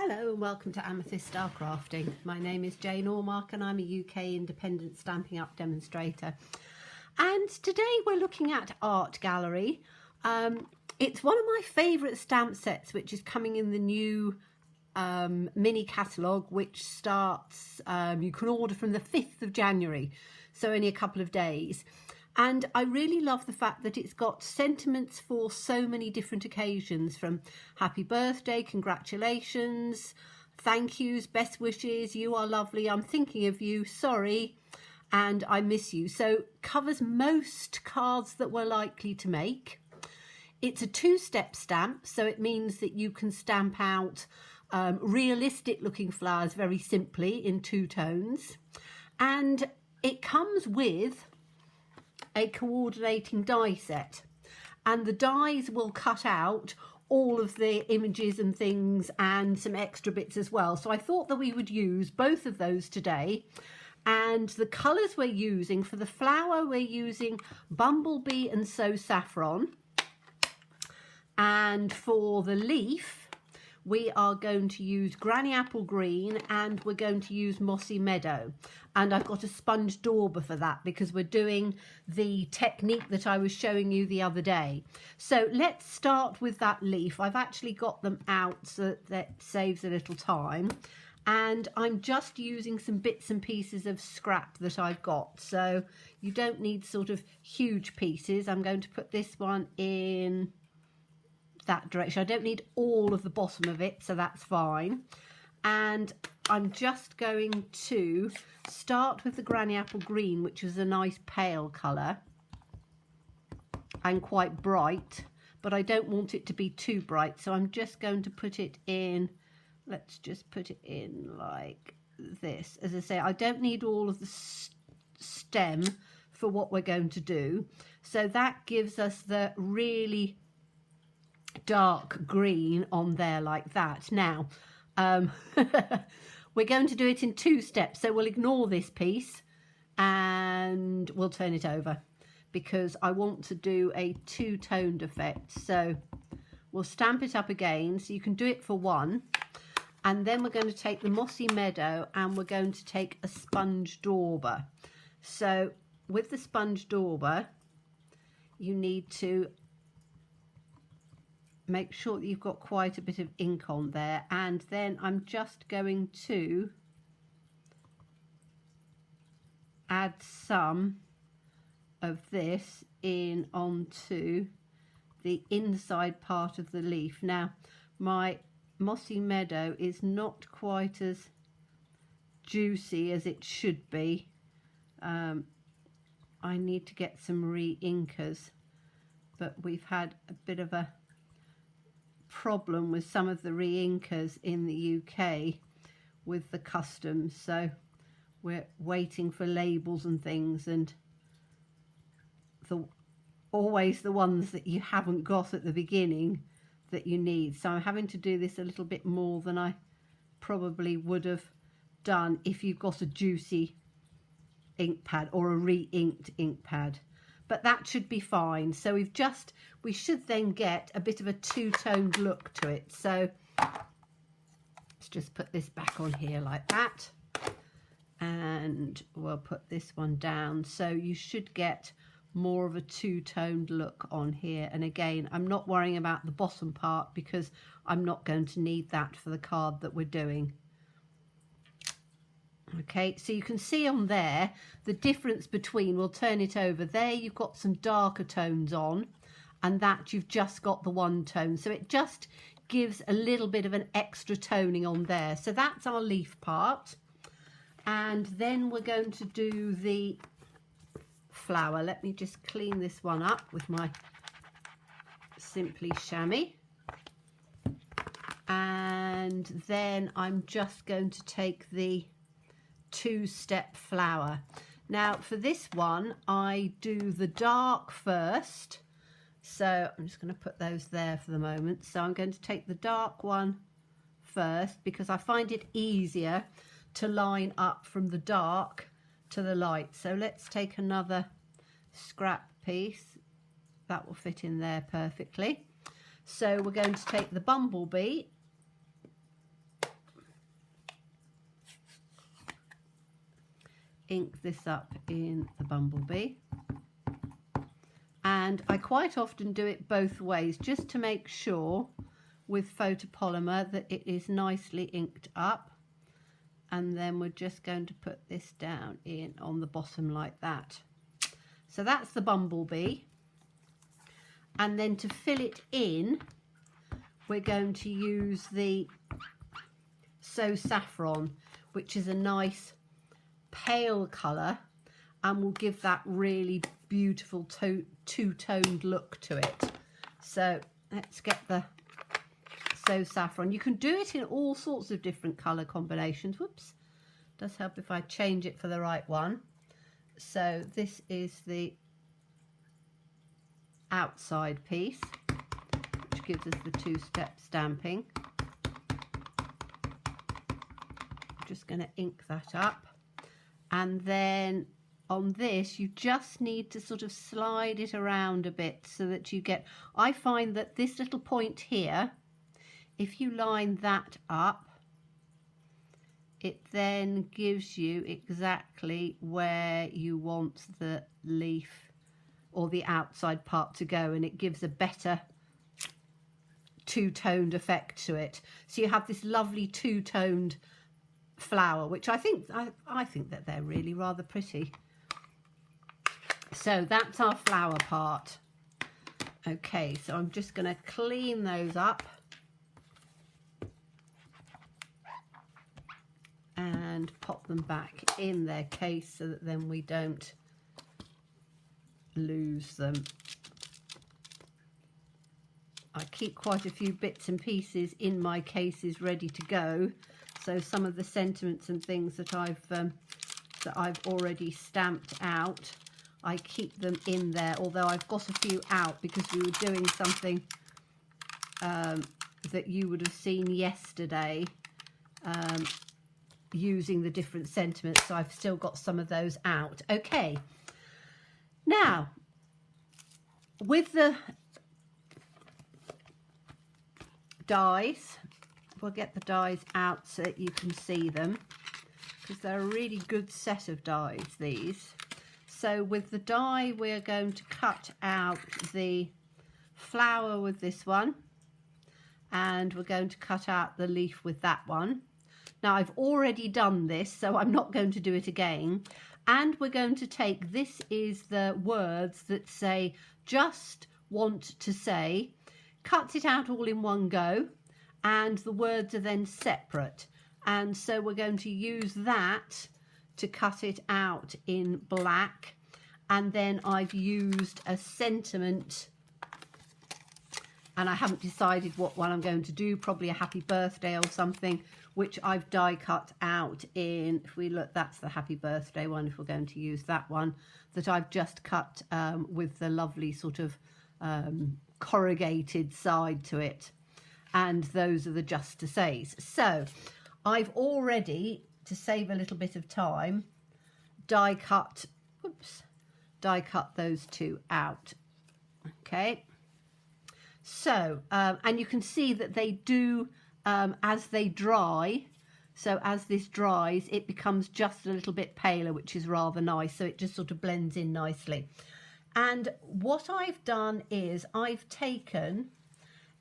Hello and welcome to Amethyst Star Crafting. My name is Jane Ormark and I'm a UK independent Stampin' Up demonstrator. And today we're looking at Art Gallery. It's one of my favourite stamp sets, which is coming in the new mini catalogue, which starts, you can order from the 5th of January, so only a couple of days. And I really love the fact that it's got sentiments for so many different occasions, from happy birthday, congratulations, thank yous, best wishes, you are lovely, I'm thinking of you, sorry, and I miss you. So covers most cards that we're likely to make. It's a two-step stamp, so it means that you can stamp out realistic looking flowers very simply in two tones. And it comes with a coordinating die set, and the dies will cut out all of the images and things and some extra bits as well. So I thought that we would use both of those today. And the colours we're using for the flower, we're using Bumblebee and So Saffron, and for the leaf we are going to use Granny Apple Green, and we're going to use Mossy Meadow. And I've got a sponge dauber for that because we're doing the technique that I was showing you the other day. So let's start with that leaf. I've actually got them out so that saves a little time. And I'm just using some bits and pieces of scrap that I've got. So you don't need sort of huge pieces. I'm going to put this one in that direction. I don't need all of the bottom of it, so that's fine. And I'm just going to start with the Granny Apple Green, which is a nice pale colour and quite bright, but I don't want it to be too bright, so I'm just going to put it in. Let's just put it in like this. As I say, I don't need all of the stem for what we're going to do, so that gives us the really dark green on there like that. Now we're going to do it in two steps, so we'll ignore this piece and we'll turn it over because I want to do a two-toned effect. So we'll stamp it up again, so you can do it for one, and then we're going to take the Mossy Meadow and we're going to take a sponge dauber. So with the sponge dauber you need to make sure that you've got quite a bit of ink on there, and then I'm just going to add some of this in onto the inside part of the leaf. Now my Mossy Meadow is not quite as juicy as it should be. I need to get some re-inkers, but we've had a bit of a problem with some of the re-inkers in the UK with the customs, so we're waiting for labels and things, and always the ones that you haven't got at the beginning that you need. So I'm having to do this a little bit more than I probably would have done if you've got a juicy ink pad or a re-inked ink pad. But that should be fine. So we should then get a bit of a two-toned look to it. So let's just put this back on here like that, and we'll put this one down. So you should get more of a two-toned look on here. And again, I'm not worrying about the bottom part because I'm not going to need that for the card that we're doing. Okay, so you can see on there the difference between, we'll turn it over, there you've got some darker tones on, and that you've just got the one tone, so it just gives a little bit of an extra toning on there. So that's our leaf part, and then we're going to do the flower. Let me just clean this one up with my Simply Chamois, and then I'm just going to take the two-step flower. Now for this one I do the dark first, so I'm just going to put those there for the moment. So I'm going to take the dark one first because I find it easier to line up from the dark to the light. So let's take another scrap piece that will fit in there perfectly. So we're going to take the Bumblebee ink this up in the bumblebee. And I quite often do it both ways just to make sure with photopolymer that it is nicely inked up. And then we're just going to put this down in on the bottom like that. So that's the bumblebee. And then to fill it in, we're going to use the So Saffron, which is a nice pale colour and will give that really beautiful two-toned look to it. So let's get the So Saffron. You can do it in all sorts of different colour combinations. Whoops, does help if I change it for the right one. So this is the outside piece, which gives us the two-step stamping. I'm just going to ink that up, and then on this you just need to sort of slide it around a bit so that you get, I find that this little point here, if you line that up, it then gives you exactly where you want the leaf or the outside part to go, and it gives a better two-toned effect to it. So you have this lovely two-toned flower, which I think that they're really rather pretty. So that's our flower part. Okay, so I'm just going to clean those up and pop them back in their case so that then we don't lose them. I keep quite a few bits and pieces in my cases ready to go, so some of the sentiments and things that I've already stamped out, I keep them in there, although I've got a few out because we were doing something that you would have seen yesterday, using the different sentiments, so I've still got some of those out. Okay, now with the dies, we'll get the dies out so that you can see them, because they're a really good set of dies, these. So with the die, we're going to cut out the flower with this one, and we're going to cut out the leaf with that one. Now I've already done this, so I'm not going to do it again. And we're going to take, this is the words that say just want to say, cut it out all in one go, and the words are then separate. And so we're going to use that to cut it out in black. And then I've used a sentiment, and I haven't decided what one I'm going to do, probably a happy birthday or something, which I've die cut out in, if we look, that's the happy birthday one, if we're going to use that one, that I've just cut with the lovely sort of corrugated side to it. And those are the just to says. So I've already, to save a little bit of time, die cut those two out. Okay. So, and you can see that they do, as they dry, so as this dries, it becomes just a little bit paler, which is rather nice. So it just sort of blends in nicely. And what I've done is I've taken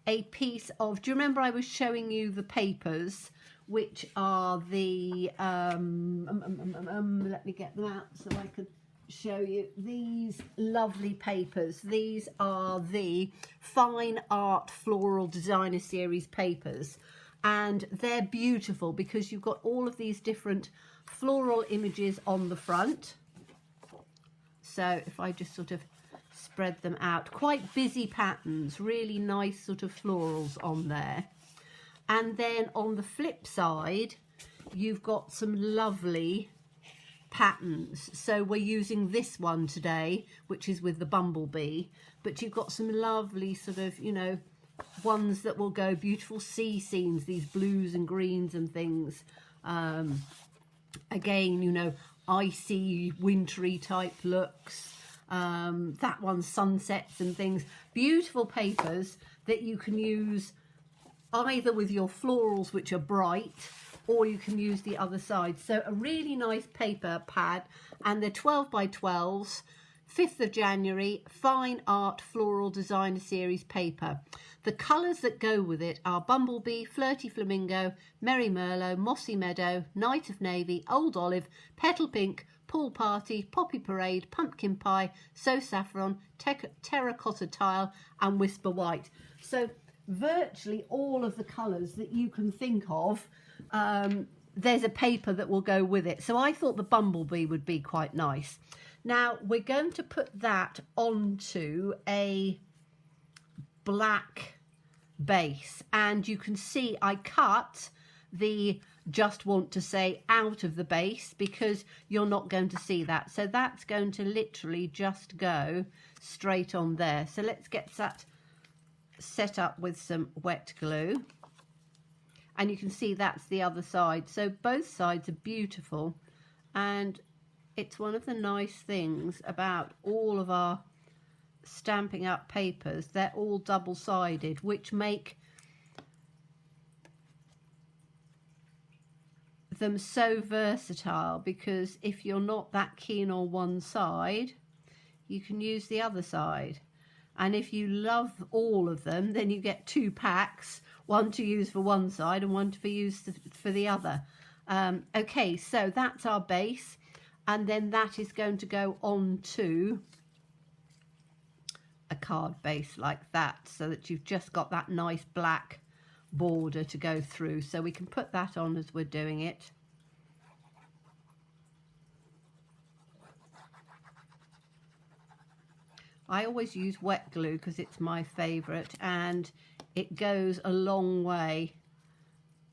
a piece of, do you remember I was showing you the papers, which are the, let me get them out so I can show you these lovely papers. These are the Fine Art Floral Designer Series papers, and they're beautiful because you've got all of these different floral images on the front. So if I just sort of spread them out, quite busy patterns, really nice sort of florals on there. And then on the flip side, you've got some lovely patterns. So we're using this one today, which is with the bumblebee, but you've got some lovely sort of, you know, ones that will go, beautiful sea scenes, these blues and greens and things. Again, you know, icy, wintry type looks. That one's sunsets and things. Beautiful papers that you can use either with your florals, which are bright, or you can use the other side. So a really nice paper pad, and they're 12 by 12s, 5th of January, Fine Art Floral Designer Series paper. The colours that go with it are Bumblebee, Flirty Flamingo, Merry Merlot, Mossy Meadow, Night of Navy, Old Olive, Petal Pink, Pool Party, Poppy Parade, Pumpkin Pie, So Saffron, Terracotta Tile and Whisper White. So virtually all of the colours that you can think of, there's a paper that will go with it. So I thought the Bumblebee would be quite nice. Now we're going to put that onto a black base, and you can see I cut the just want to say out of the base because you're not going to see that. So that's going to literally just go straight on there. So let's get that set up with some wet glue, and you can see that's the other side. So both sides are beautiful, and it's one of the nice things about all of our Stampin' Up papers, they're all double-sided, which make them so versatile, because if you're not that keen on one side, you can use the other side. And if you love all of them, then you get 2 packs, one to use for one side and one to be used for the other. Okay, so that's our base, and then that is going to go on to a card base like that, so that you've just got that nice black border to go through. So we can put that on as we're doing it. I always use wet glue because it's my favourite and it goes a long way,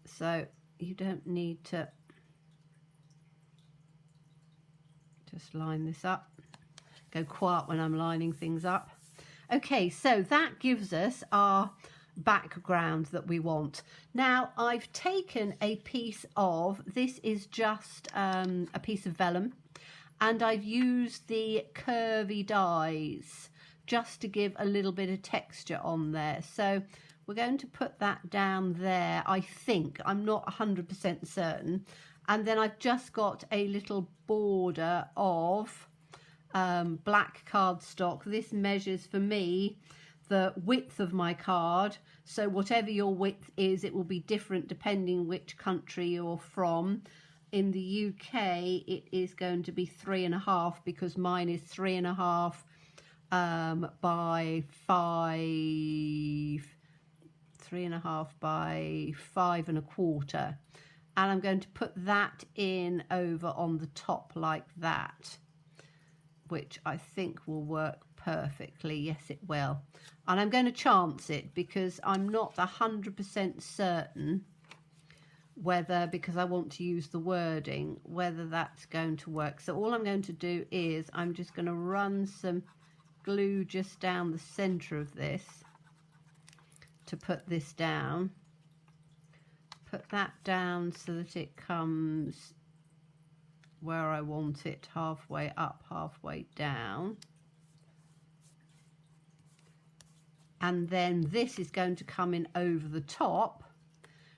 so you don't need to just line this up. Go quiet when I'm lining things up. Okay, so that gives us our background that we want. Now I've taken a piece of, this is just a piece of vellum, and I've used the Curvy Dies just to give a little bit of texture on there. So we're going to put that down there, I think. I'm not 100% certain. And then I've just got a little border of black cardstock. This measures for me the width of my card, so whatever your width is, it will be different depending which country you're from. In the UK it is going to be 3.5 because mine is 3.5 by 5, 3.5 by 5.25, and I'm going to put that in over on the top like that, which I think will work perfectly. Yes, it will. And I'm going to chance it because I'm not 100% certain whether, because I want to use the wording, whether that's going to work. So all I'm going to do is I'm just going to run some glue just down the center of this to put this down. Put that down so that it comes where I want it, halfway up, halfway down. And then this is going to come in over the top,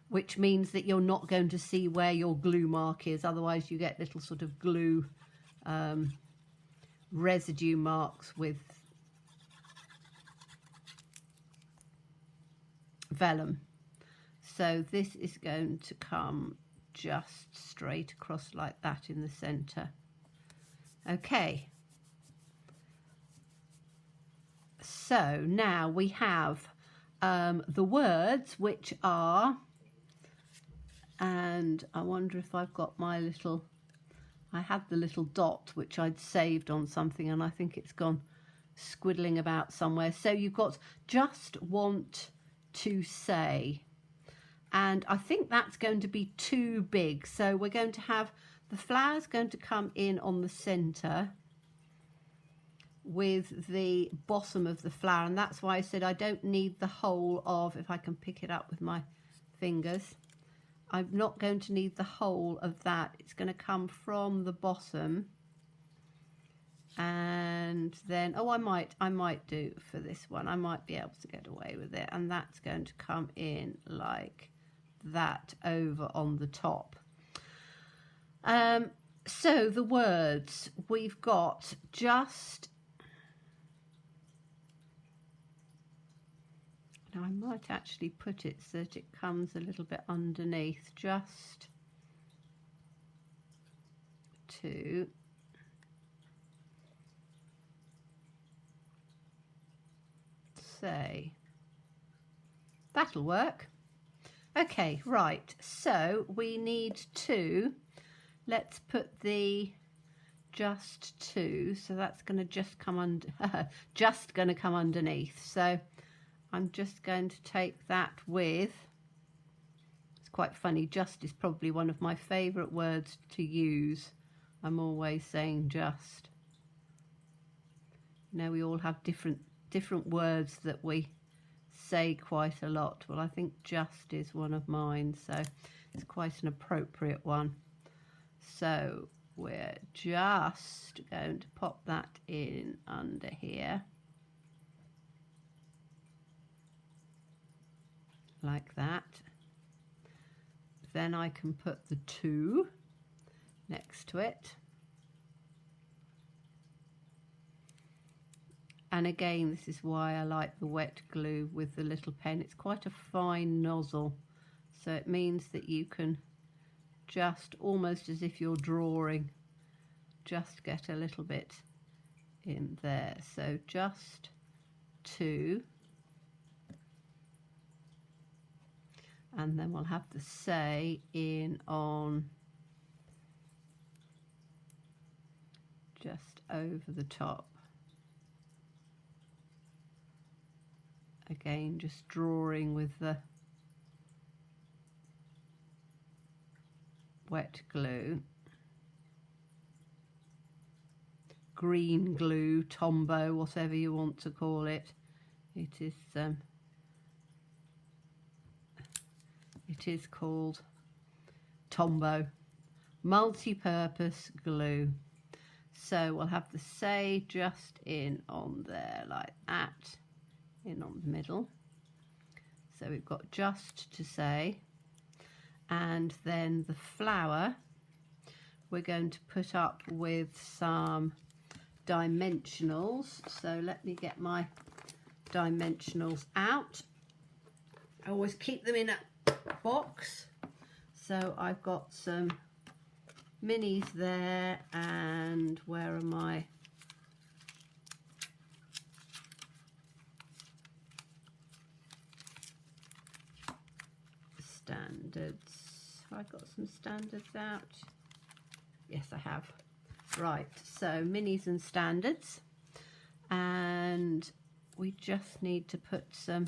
which means that you're not going to see where your glue mark is. Otherwise you get little sort of glue residue marks with vellum. So this is going to come just straight across like that in the center. Okay. So now we have the words, which are, and I wonder if I've got my little, I had the little dot which I'd saved on something and I think it's gone squiddling about somewhere. So you've got just want to say, and I think that's going to be too big. So we're going to have the flowers going to come in on the center with the bottom of the flower, and that's why I said I don't need the whole of, if I can pick it up with my fingers, I'm not going to need the whole of that. It's going to come from the bottom, and then I might do for this one, I might be able to get away with it, and that's going to come in like that over on the top. So the words, we've got just, now I might actually put it so that it comes a little bit underneath, just to say. That'll work. Okay, right, so we need to, let's put the just to, so that's going to just come under, just going to come underneath. So I'm just going to take that with, it's quite funny, just is probably one of my favourite words to use. I'm always saying just. You know, we all have different words that we say quite a lot. Well, I think just is one of mine, so it's quite an appropriate one. So we're just going to pop that in under here, like that. Then I can put the to next to it. And again, this is why I like the wet glue with the little pen. It's quite a fine nozzle, so it means that you can just, almost as if you're drawing, just get a little bit in there. So just to, and then we'll have the say in on just over the top. Again, just drawing with the wet glue, green glue, Tombow, whatever you want to call it. It is called Tombow, multi-purpose glue. So we'll have the say just in on there like that, in on the middle. So we've got just to say, and then the flower we're going to put up with some dimensionals. So let me get my dimensionals out. I always keep them in a box. So I've got some minis there, and where are my standards? Have I got some standards out? Yes, I have. Right, so minis and standards, and we just need to put some,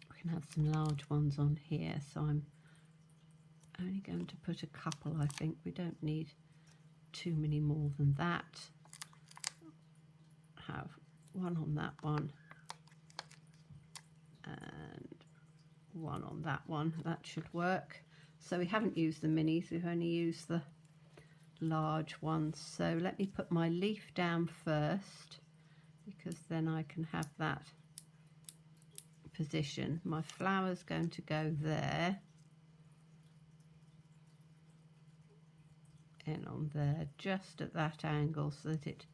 we can have some large ones on here, so I'm only going to put a couple. I think we don't need too many more than that. Have one on that one and one on that one. That should work. So we haven't used the minis, we've only used the large ones. So let me put my leaf down first, because then I can have that position. My flower's going to go there, in on there, just at that angle, so that it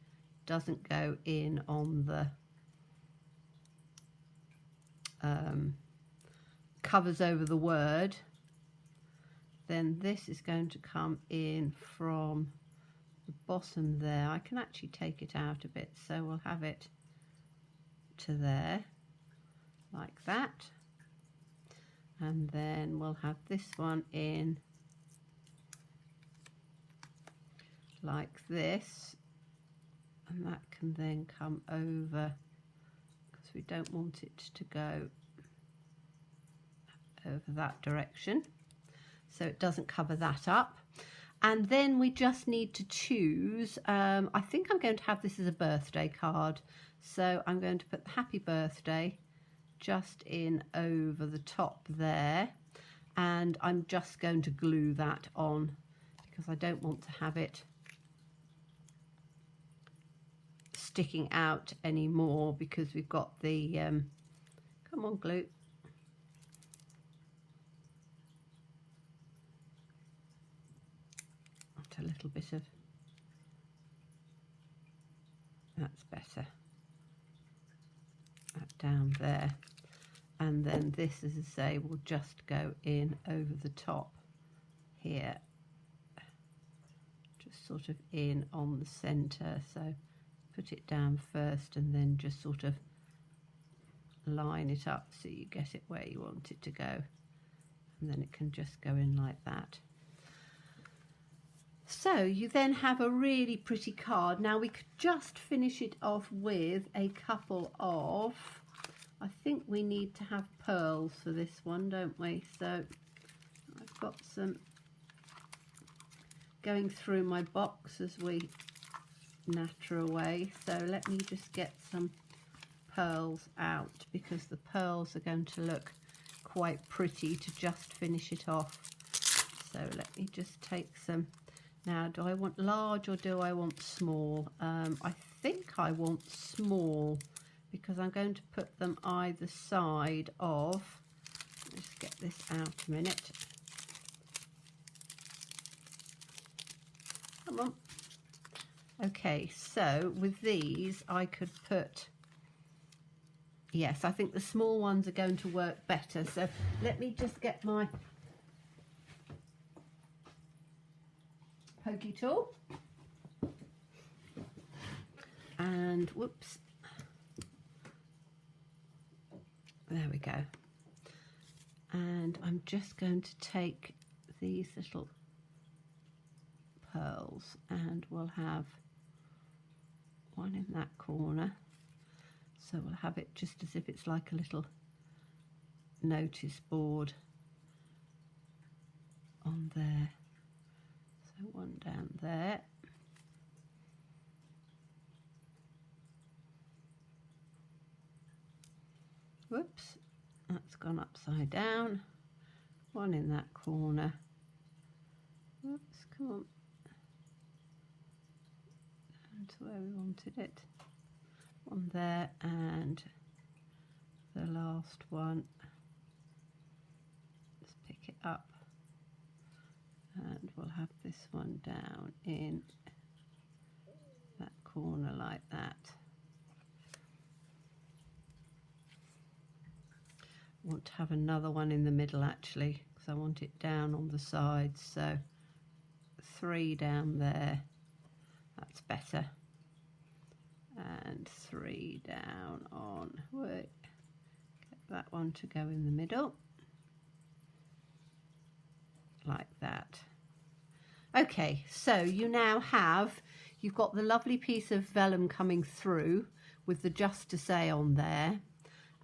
doesn't go in on the covers over the word. Then this is going to come in from the bottom there. I can actually take it out a bit, so we'll have it to there, like that. And then we'll have this one in like this, and that can then come over, because we don't want it to go over that direction, so it doesn't cover that up. And then we just need to choose, I think I'm going to have this as a birthday card, so I'm going to put the happy birthday just in over the top there, and I'm just going to glue that on, because I don't want to have it sticking out anymore, because we've got the come on, glue, just a little bit of, that's better, that down there. And then this, as I say, will just go in over the top here, just sort of in on the centre. So put it down first and then just sort of line it up so you get it where you want it to go, and then it can just go in like that. So you then have a really pretty card. Now we could just finish it off with a couple of, I think we need to have pearls for this one, don't we? So I've got some going through my box as we natter away. So let me just get some pearls out, because the pearls are going to look quite pretty to just finish it off. So let me just take some. Now, do I want large or do I want small? I think I want small, because I'm going to put them either side of, let's get this out a minute. Come on. Okay, so with these I could put, yes, I think the small ones are going to work better. So let me just get my pokey tool and whoops, there we go. And I'm just going to take these little pearls, and we'll have one in that corner. So we'll have it just as if it's like a little notice board on there. So one down there. Whoops, that's gone upside down. One in that corner. Whoops, come on. Down to where we wanted it. One there, and the last one. Let's pick it up. And we'll have this one down in that corner like that. I want to have another one in the middle actually, because I want it down on the sides. So 3 down there, that's better. And 3 down on, wait, get that one to go in the middle. Like that. Okay, so you now have, you've got the lovely piece of vellum coming through with the just to say on there,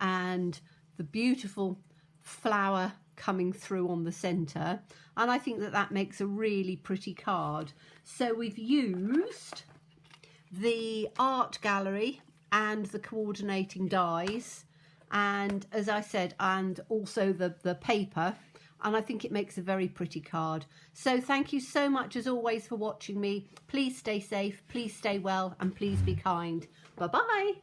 and the beautiful flower coming through on the centre, and I think that that makes a really pretty card. So we've used the art gallery and the coordinating dies, and as I said, and also the paper, and I think it makes a very pretty card. So thank you so much as always for watching me. Please stay safe, please stay well, and please be kind. Bye bye.